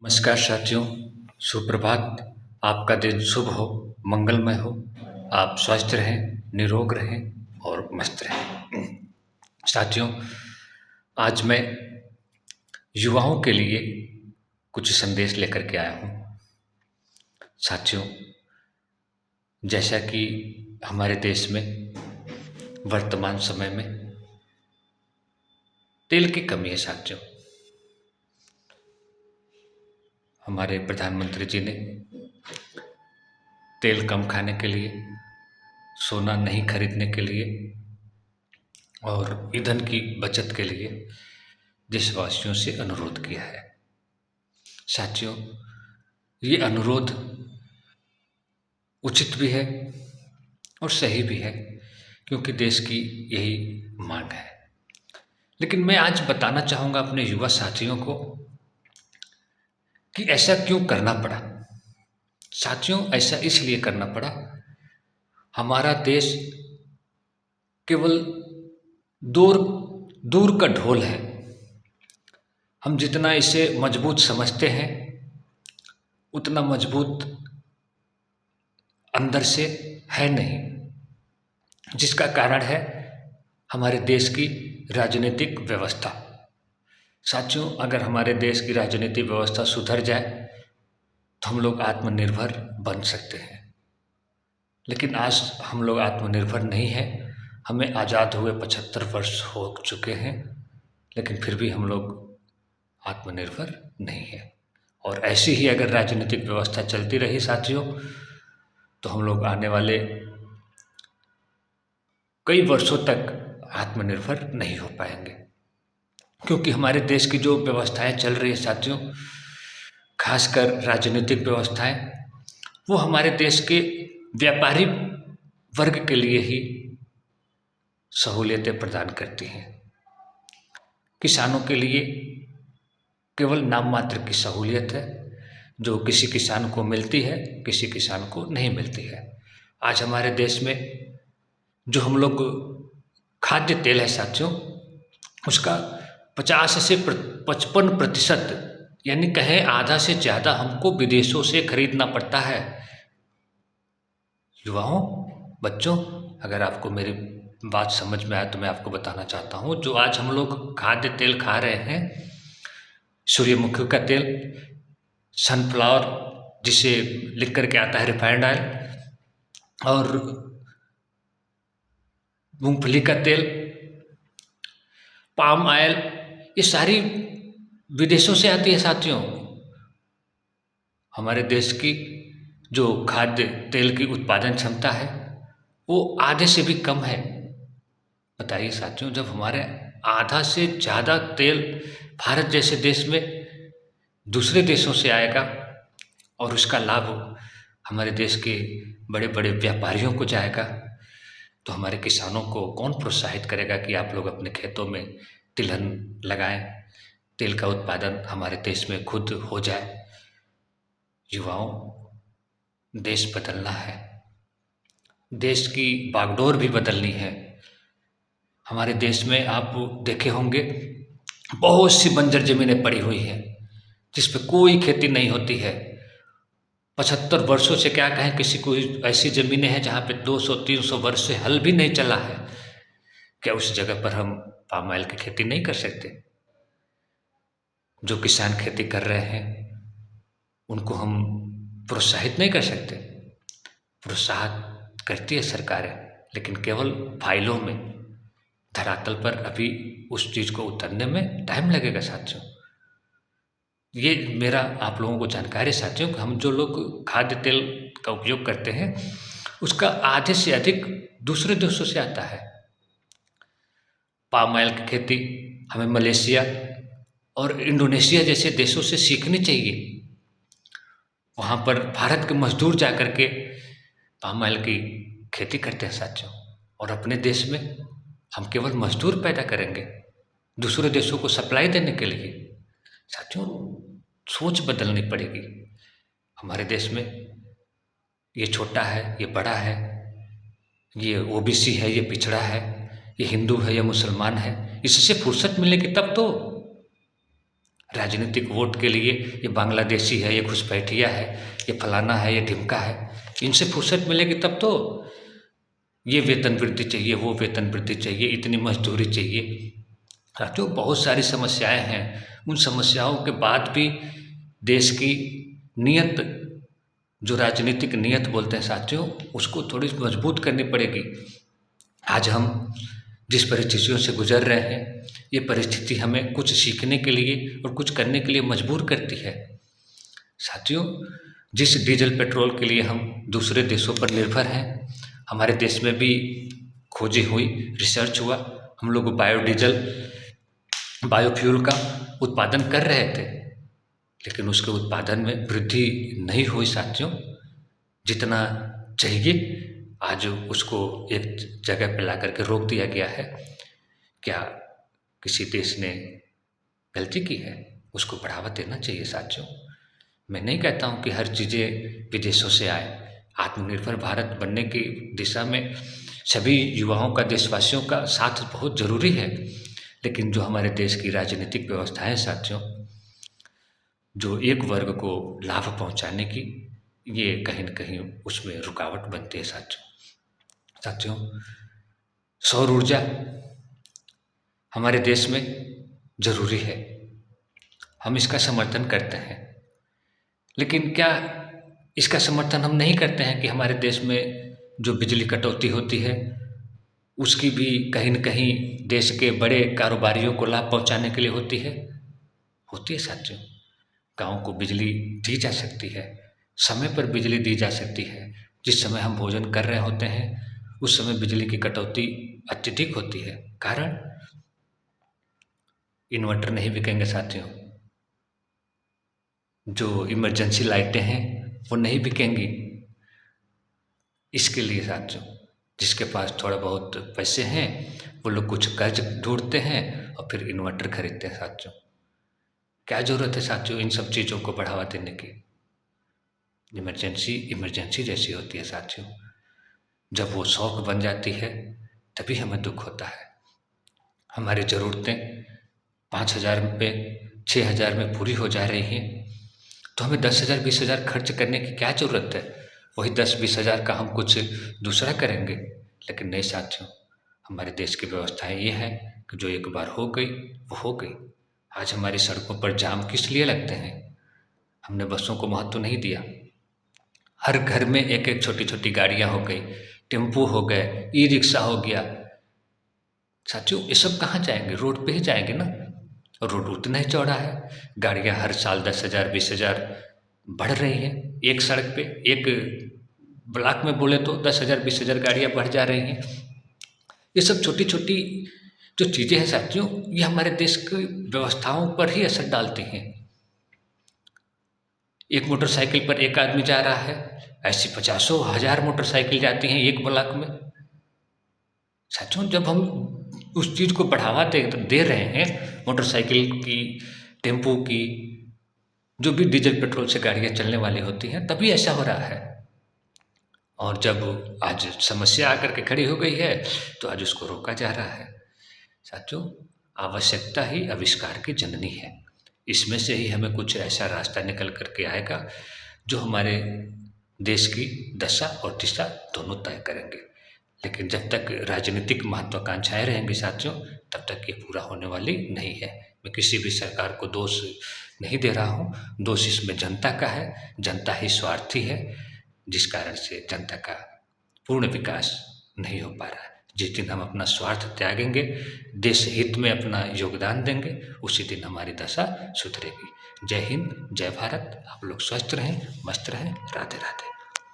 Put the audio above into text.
नमस्कार साथियों, सुप्रभात। आपका दिन शुभ हो, मंगलमय हो। आप स्वस्थ रहें, निरोग रहें और मस्त रहें। साथियों, आज मैं युवाओं के लिए कुछ संदेश लेकर के आया हूँ। साथियों, जैसा कि हमारे देश में वर्तमान समय में तेल की कमी है साथियों। हमारे प्रधानमंत्री जी ने तेल कम खाने के लिए, सोना नहीं खरीदने के लिए और ईंधन की बचत के लिए देशवासियों से अनुरोध किया है। साथियों, ये अनुरोध उचित भी है और सही भी है, क्योंकि देश की यही मांग है। लेकिन मैं आज बताना चाहूँगा अपने युवा साथियों को कि ऐसा क्यों करना पड़ा। साथियों, ऐसा इसलिए करना पड़ा, हमारा देश केवल दूर दूर का ढोल है। हम जितना इसे मजबूत समझते हैं उतना मजबूत अंदर से है नहीं, जिसका कारण है हमारे देश की राजनीतिक व्यवस्था। साथियों, अगर हमारे देश की राजनीतिक व्यवस्था सुधर जाए तो हम लोग आत्मनिर्भर बन सकते हैं। लेकिन आज हम लोग आत्मनिर्भर नहीं हैं। हमें आज़ाद हुए 75 वर्ष हो चुके हैं, लेकिन फिर भी हम लोग आत्मनिर्भर नहीं है। और ऐसी ही अगर राजनीतिक व्यवस्था चलती रही साथियों, तो हम लोग आने वाले कई वर्षों तक आत्मनिर्भर नहीं हो पाएंगे। क्योंकि हमारे देश की जो व्यवस्थाएं चल रही है साथियों, खासकर राजनीतिक व्यवस्थाएं, वो हमारे देश के व्यापारी वर्ग के लिए ही सहूलियतें प्रदान करती हैं। किसानों के लिए केवल नाम मात्र की सहूलियत है, जो किसी किसान को मिलती है, किसी किसान को नहीं मिलती है। आज हमारे देश में जो हम लोग खाद्य तेल है साथियों, उसका 50 से 55%, यानी कहें आधा से ज़्यादा हमको विदेशों से खरीदना पड़ता है। युवाओं, बच्चों, अगर आपको मेरी बात समझ में आए तो मैं आपको बताना चाहता हूँ, जो आज हम लोग खाद्य तेल खा रहे हैं, सूर्यमुखी का तेल, सनफ्लावर जिसे लिख करके आता है रिफाइंड ऑयल, और मूंगफली का तेल, पाम ऑयल, ये सारी विदेशों से आती है साथियों। हमारे देश की जो खाद्य तेल की उत्पादन क्षमता है वो आधे से भी कम है। बताइए साथियों, जब हमारे आधा से ज़्यादा तेल भारत जैसे देश में दूसरे देशों से आएगा और उसका लाभ हमारे देश के बड़े बड़े व्यापारियों को जाएगा, तो हमारे किसानों को कौन प्रोत्साहित करेगा कि आप लोग अपने खेतों में तिलहन लगाएं, तेल का उत्पादन हमारे देश में खुद हो जाए। युवाओं, देश बदलना है, देश की बागडोर भी बदलनी है। हमारे देश में आप देखे होंगे बहुत सी बंजर ज़मीनें पड़ी हुई हैं जिस पे कोई खेती नहीं होती है। 75 वर्षों से क्या कहें, किसी को ऐसी ज़मीनें हैं जहाँ पे 200-300 वर्ष से हल भी नहीं चला है। क्या उस जगह पर हम पाम ऑयल की खेती नहीं कर सकते? जो किसान खेती कर रहे हैं उनको हम प्रोत्साहित नहीं कर सकते? प्रोत्साहित करती है सरकारें, लेकिन केवल फाइलों में। धरातल पर अभी उस चीज़ को उतरने में टाइम लगेगा साथियों। ये मेरा आप लोगों को जानकारी है साथियों कि हम जो लोग खाद्य तेल का उपयोग करते हैं उसका आधे से अधिक दूसरे देशों से आता है। पाम ऑयल की खेती हमें मलेशिया और इंडोनेशिया जैसे देशों से सीखनी चाहिए। वहाँ पर भारत के मजदूर जा कर के पाम ऑयल की खेती करते हैं साथियों, और अपने देश में हम केवल मजदूर पैदा करेंगे दूसरे देशों को सप्लाई देने के लिए। साथियों, सोच बदलनी पड़ेगी। हमारे देश में ये छोटा है, ये बड़ा है, ये ओबीसी है, ये पिछड़ा है, ये हिंदू है, ये मुसलमान है, इससे फुर्सत मिलेगी तब तो। राजनीतिक वोट के लिए ये बांग्लादेशी है, ये घुसपैठिया है, ये फलाना है, ये ढिमका है, इनसे फुर्सत मिलेगी तब तो ये वेतन वृद्धि चाहिए, वो वेतन वृद्धि चाहिए, इतनी मजदूरी चाहिए। जो बहुत सारी समस्याएं हैं, उन समस्याओं के बाद भी देश की नीयत, जो राजनीतिक नीयत बोलते हैं साथियों, उसको थोड़ी मजबूत करनी पड़ेगी। आज हम जिस परिस्थितियों से गुजर रहे हैं, ये परिस्थिति हमें कुछ सीखने के लिए और कुछ करने के लिए मजबूर करती है। साथियों, जिस डीजल पेट्रोल के लिए हम दूसरे देशों पर निर्भर हैं, हमारे देश में भी खोजी हुई, रिसर्च हुआ, हम लोग बायोडीजल, बायोफ्यूल का उत्पादन कर रहे थे, लेकिन उसके उत्पादन में वृद्धि नहीं हुई साथियों, जितना चाहिए। आज उसको एक जगह पे ला करके रोक दिया गया है। क्या किसी देश ने गलती की है? उसको बढ़ावा देना चाहिए साथियों। मैं नहीं कहता हूँ कि हर चीज़ें विदेशों से आए। आत्मनिर्भर भारत बनने की दिशा में सभी युवाओं का, देशवासियों का साथ बहुत ज़रूरी है, लेकिन जो हमारे देश की राजनीतिक व्यवस्था है साथियों, जो एक वर्ग को लाभ पहुंचाने की, ये कहीं न कहीं उसमें रुकावट बनती है साथियों। सौर ऊर्जा हमारे देश में ज़रूरी है, हम इसका समर्थन करते हैं, लेकिन क्या इसका समर्थन हम नहीं करते हैं कि हमारे देश में जो बिजली कटौती होती है, उसकी भी कहीं न कहीं देश के बड़े कारोबारियों को लाभ पहुंचाने के लिए होती है साथियों। गाँव को बिजली दी जा सकती है, समय पर बिजली दी जा सकती है। जिस समय हम भोजन कर रहे होते हैं, उस समय बिजली की कटौती अत्यधिक होती है। कारण इन्वर्टर नहीं बिकेंगे साथियों, जो इमरजेंसी लाइटें हैं वो नहीं बिकेंगी। इसके लिए साथियों, जिसके पास थोड़ा बहुत पैसे हैं, वो लोग कुछ कर्ज ढूंढते हैं और फिर इन्वर्टर खरीदते हैं साथियों। क्या ज़रूरत है साथियों इन सब चीज़ों को बढ़ावा देने की? इमरजेंसी जैसी होती है साथियों। जब वो शौक बन जाती है, तभी हमें दुख होता है। हमारी ज़रूरतें 5,000 में, 6,000 में पूरी हो जा रही हैं, तो हमें 10,000 20,000 खर्च करने की क्या ज़रूरत है? वही 10-20 हज़ार का हम कुछ दूसरा करेंगे। लेकिन नहीं साथियों, हमारे देश की व्यवस्थाएं ये है कि जो एक बार हो गई वो हो गई। आज हमारी सड़कों पर जाम किस लिए लगते हैं? हमने बसों को महत्व नहीं दिया। हर घर में एक एक छोटी छोटी गाड़ियाँ हो गई, टेम्पो हो गए, ई रिक्शा हो गया। साथियों, ये सब कहाँ जाएंगे? रोड पे ही जाएंगे ना। रोड उतना ही चौड़ा है, गाड़ियाँ हर साल 10,000 20,000 बढ़ रही हैं। एक सड़क पे, एक ब्लॉक में बोले तो 10,000 20,000 गाड़ियाँ बढ़ जा रही हैं। ये सब छोटी छोटी जो चीज़ें हैं साथियों, ये हमारे देश की व्यवस्थाओं पर ही असर डालती हैं। एक मोटरसाइकिल पर एक आदमी जा रहा है, ऐसी 50,000 मोटरसाइकिल जाती हैं एक ब्लॉक में। साथियों, जब हम उस चीज़ को बढ़ावा दे रहे हैं, मोटरसाइकिल की, टेम्पो की, जो भी डीजल पेट्रोल से गाड़ियाँ चलने वाली होती हैं, तभी ऐसा हो रहा है। और जब आज समस्या आकर के खड़ी हो गई है, तो आज उसको रोका जा रहा है। साथियों, आवश्यकता ही आविष्कार की जननी है। इसमें से ही हमें कुछ ऐसा रास्ता निकल करके आएगा जो हमारे देश की दशा और दिशा दोनों तय करेंगे। लेकिन जब तक राजनीतिक महत्वाकांक्षाएं रहेंगी साथियों, तब तक ये पूरा होने वाली नहीं है। मैं किसी भी सरकार को दोष नहीं दे रहा हूँ, दोष इसमें जनता का है। जनता ही स्वार्थी है, जिस कारण से जनता का पूर्ण विकास नहीं हो पा रहा है। जिस दिन हम अपना स्वार्थ त्यागेंगे, देश हित में अपना योगदान देंगे, उसी दिन हमारी दशा सुधरेगी। जय हिंद, जय भारत। आप लोग स्वस्थ रहें, मस्त रहें। राधे राधे।